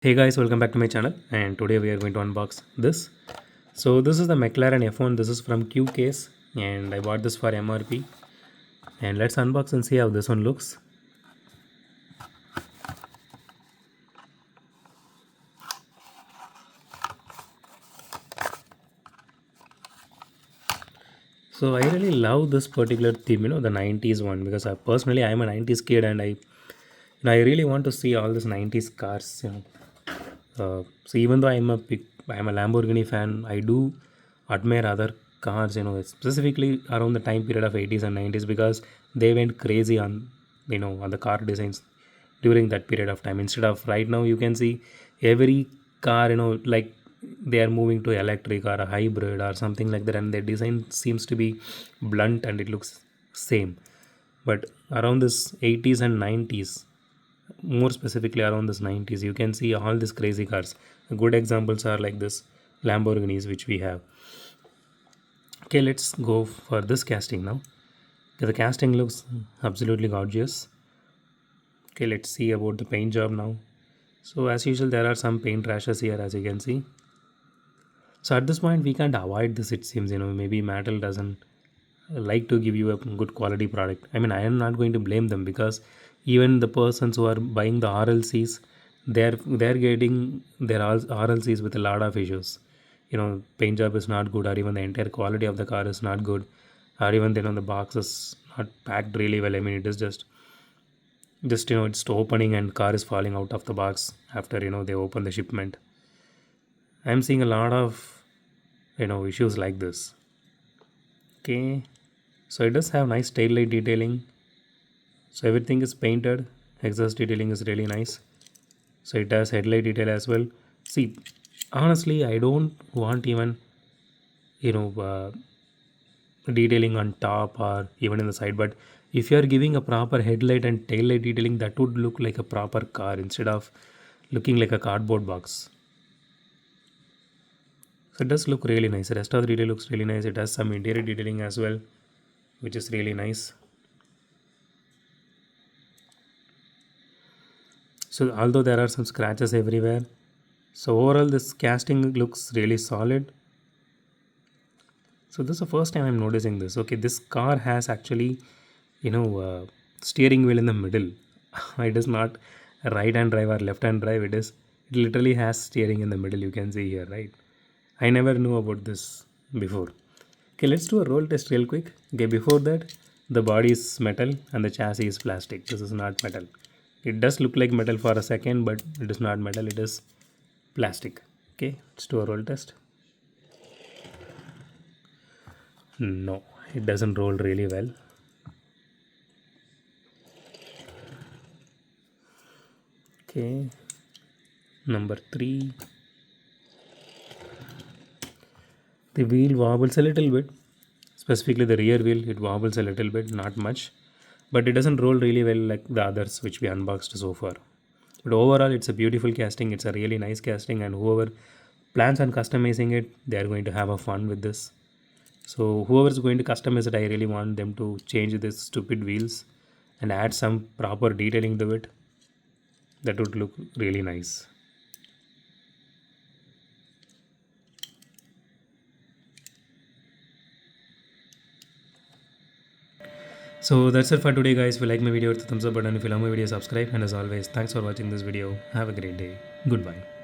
Hey guys, welcome back to my channel, and today we are going to unbox this. So this is the Mclaren F1. This is from Q Case, and I bought this for MRP. And let's unbox and see how this one looks. So I really love this particular theme, the 90s one, because personally I'm a 90s kid, and I really want to see all these 90s cars. So even though I'm a Lamborghini fan, I do admire other cars, specifically around the time period of 80s and 90s, because they went crazy on the car designs during that period of time. Instead of right now, you can see every car, like they are moving to electric or a hybrid or something like that, and their design seems to be blunt and it looks same. But around this 80s and 90s, more specifically around this 90s, you can see all these crazy cars. Good examples are like this Lamborghinis which we have. Okay, let's go for this casting now. Okay, the casting looks absolutely gorgeous. Okay, let's see about the paint job now. So as usual, there are some paint rashes here, as you can see. So at this point we can't avoid this, it seems. Maybe Mattel doesn't like to give you a good quality product. I mean, I am not going to blame them, because even the persons who are buying the RLCs, they're getting their RLCs with a lot of issues. Paint job is not good, or even the entire quality of the car is not good, or even then on the box is not packed really well. I mean, it is just it's opening and car is falling out of the box after they open the shipment. I'm seeing a lot of issues like this. Okay, so it does have nice tail light detailing. So everything is painted. Exhaust detailing is really nice. So it has headlight detail as well. See, honestly, I don't want even you know uh, detailing on top or even in the side. But if you are giving a proper headlight and tail light detailing, that would look like a proper car instead of looking like a cardboard box. So it does look really nice. The rest of the detail looks really nice. It has some interior detailing as well, which is really nice. So although there are some scratches everywhere, so overall this casting looks really solid. So this is the first time I'm noticing this. Okay, this car has actually, steering wheel in the middle. It is not a right hand drive or left hand drive. It literally has steering in the middle. You can see here, right? I never knew about this before. Okay, let's do a roll test real quick. Okay, before that, the body is metal and the chassis is plastic. This is not metal. It does look like metal for a second, but it is not metal. It is plastic. Okay, let's do a roll test. No, it doesn't roll really well. Okay, number three, the wheel wobbles a little bit. Specifically, the rear wheel, it wobbles a little bit, not much, but it doesn't roll really well like the others which we unboxed so far. But overall, it's a beautiful casting. It's a really nice casting, and whoever plans on customizing it, they are going to have a fun with this. So whoever is going to customize it, I really want them to change this stupid wheels and add some proper detailing to it. That would look really nice. So that's it for today, guys. If you like my video, hit the thumbs up button. If you love my video, subscribe. And as always, thanks for watching this video. Have a great day. Goodbye.